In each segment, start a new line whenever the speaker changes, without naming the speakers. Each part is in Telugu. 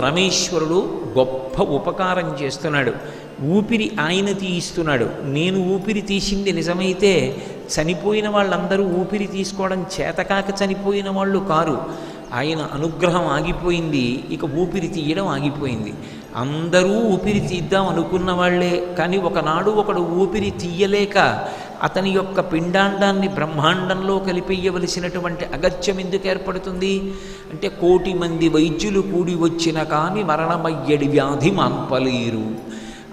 పరమేశ్వరుడు గొప్ప ఉపకారం చేస్తున్నాడు. ఊపిరి ఆయన తీయిస్తున్నాడు. నేను ఊపిరి తీసింది నిజమైతే చనిపోయిన వాళ్ళందరూ ఊపిరి తీసుకోవడం చేతకాక చనిపోయిన వాళ్ళు కారు. ఆయన అనుగ్రహం ఆగిపోయింది, ఇక ఊపిరి తీయడం ఆగిపోయింది. అందరూ ఊపిరి తీద్దాం అనుకున్న వాళ్లే, కానీ ఒకనాడు ఒకడు ఊపిరి తీయలేక అతని యొక్క పిండాండాన్ని బ్రహ్మాండంలో కలిపేయవలసినటువంటి అగత్యం ఎందుకు ఏర్పడుతుంది అంటే 1,000,000 మంది వైద్యులు కూడి వచ్చిన కానీ మరణమయ్యడి వ్యాధి మాన్పలేరు.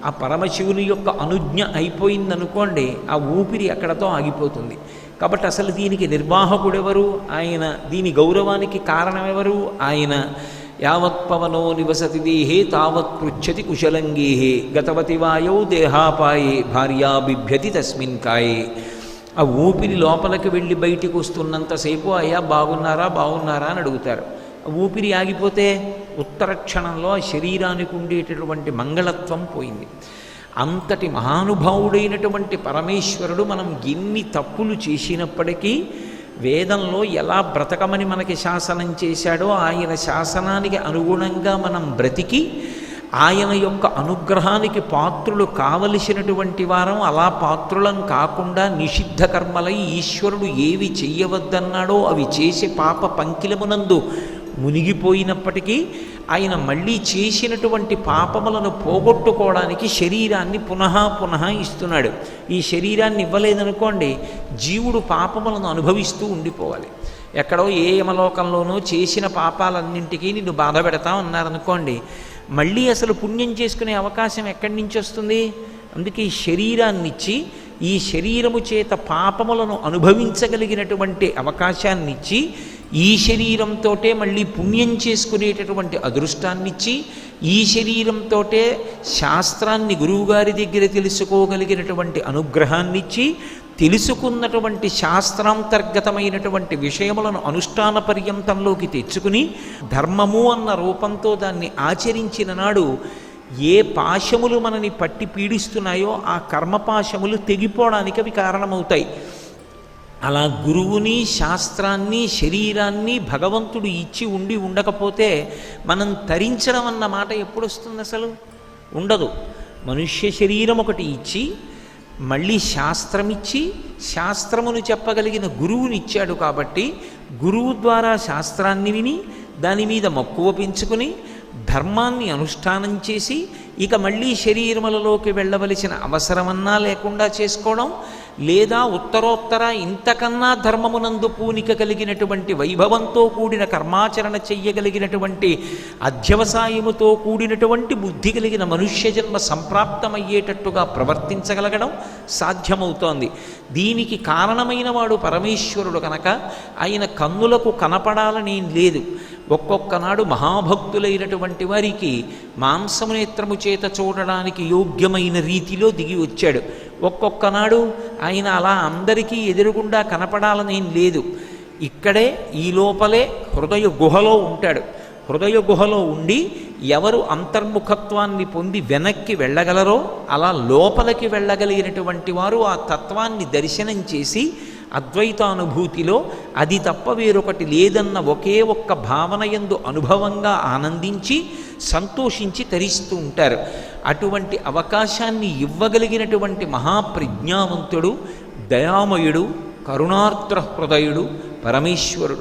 ఆ పరమశివుని యొక్క అనుజ్ఞ అయిపోయిందనుకోండి, ఆ ఊపిరి అక్కడతో ఆగిపోతుంది. కాబట్టి అసలు దీనికి నిర్వాహకుడెవరు? ఆయన. దీని గౌరవానికి కారణమెవరు? ఆయన. యావత్ పవనో నివసతి దేహే తావత్ పృచ్చతి కుశలంగేహే గతవతి వాయౌ దేహాపాయే భార్యా బిభ్యతి తస్మిన్ కాయే. ఆ ఊపిరి లోపలికి వెళ్ళి బయటికి వస్తున్నంతసేపు అయ్యా బాగున్నారా బాగున్నారా అని అడుగుతారు. ఊపిరి ఆగిపోతే ఉత్తర క్షణంలో శరీరానికి ఉండేటటువంటి మంగళత్వం పోయింది. అంతటి మహానుభావుడైనటువంటి పరమేశ్వరుడు మనం ఎన్ని తప్పులు చేసినప్పటికీ వేదంలో ఎలా బ్రతకమని మనకి శాసనం చేశాడో ఆయన శాసనానికి అనుగుణంగా మనం బ్రతికి ఆయన యొక్క అనుగ్రహానికి పాత్రులు కావలసినటువంటి వారం అలా పాత్రులం కాకుండా నిషిద్ధ కర్మలై ఈశ్వరుడు ఏవి చెయ్యవద్దన్నాడో అవి చేసి పాప పంకిలమునందు మునిగిపోయినప్పటికీ ఆయన మళ్ళీ చేసినటువంటి పాపములను పోగొట్టుకోవడానికి శరీరాన్ని పునః పునః ఇస్తున్నాడు. ఈ శరీరాన్ని ఇవ్వలేదనుకోండి, జీవుడు పాపములను అనుభవిస్తూ ఉండిపోవాలి. ఎక్కడో ఏ యమలోకంలోనూ చేసిన పాపాలన్నింటికీ నిన్ను బాధ పెడతా ఉన్నారనుకోండి, మళ్ళీ అసలు పుణ్యం చేసుకునే అవకాశం ఎక్కడి నుంచి వస్తుంది? అందుకే ఈ శరీరాన్నిచ్చి ఈ శరీరము చేత పాపములను అనుభవించగలిగినటువంటి అవకాశాన్నిచ్చి ఈ శరీరంతో మళ్ళీ పుణ్యం చేసుకునేటటువంటి అదృష్టాన్నిచ్చి ఈ శరీరంతో శాస్త్రాన్ని గురువుగారి దగ్గర తెలుసుకోగలిగినటువంటి అనుగ్రహాన్నిచ్చి తెలుసుకున్నటువంటి శాస్త్రాంతర్గతమైనటువంటి విషయములను అనుష్ఠాన పర్యంతంలోకి తెచ్చుకుని ధర్మము అన్న రూపంతో దాన్ని ఆచరించిన నాడు ఏ పాశములు మనని పట్టి పీడిస్తున్నాయో ఆ కర్మపాశములు తెగిపోవడానికి అవి కారణమవుతాయి. అలా గురువుని శాస్త్రాన్ని శరీరాన్ని భగవంతుడు ఇచ్చి ఉండి ఉండకపోతే మనం తరించడం అన్న మాట ఎప్పుడు వస్తుంది? అసలు ఉండదు. మనుష్య శరీరం ఒకటి ఇచ్చి మళ్ళీ శాస్త్రమిచ్చి శాస్త్రమును చెప్పగలిగిన గురువునిచ్చాడు కాబట్టి గురువు ద్వారా శాస్త్రాన్ని విని దాని మీద మక్కువ పెంచుకుని ధర్మాన్ని అనుష్ఠానం చేసి ఇక మళ్ళీ శరీరములలోకి వెళ్ళవలసిన అవసరమన్నా లేకుండా చేసుకోవడం, లేదా ఉత్తరోత్తర ఇంతకన్నా ధర్మమునందు పూనిక కలిగినటువంటి వైభవంతో కూడిన కర్మాచరణ చెయ్యగలిగినటువంటి అధ్యవసాయముతో కూడినటువంటి బుద్ధి కలిగిన మనుష్య జన్మ సంప్రాప్తమయ్యేటట్టుగా ప్రవర్తించగలగడం సాధ్యమవుతోంది. దీనికి కారణమైన వాడు పరమేశ్వరుడు కనుక ఆయన కన్నులకు కనపడాలని లేదు. ఒక్కొక్కనాడు మహాభక్తులైనటువంటి వారికి మాంసము నేత్రము చేత చూడడానికి యోగ్యమైన రీతిలో దిగి వచ్చాడు. ఒక్కొక్కనాడు ఆయన అలా అందరికీ ఎదురుగుండా కనపడాలనేం లేదు. ఇక్కడే ఈ లోపలే హృదయ గుహలో ఉంటాడు. హృదయ గుహలో ఉండి ఎవరు అంతర్ముఖత్వాన్ని పొంది వెనక్కి వెళ్ళగలరో అలా లోపలికి వెళ్ళగలిగినటువంటి వారు ఆ తత్వాన్ని దర్శనం చేసి అద్వైతానుభూతిలో అది తప్ప వేరొకటి లేదన్న ఒకే ఒక్క భావన యందు అనుభవంగా ఆనందించి సంతోషించి తరిస్తూ ఉంటారు. అటువంటి అవకాశాన్ని ఇవ్వగలిగినటువంటి మహాప్రజ్ఞావంతుడు, దయామయుడు, కరుణార్ద్ర హృదయుడు పరమేశ్వరుడు.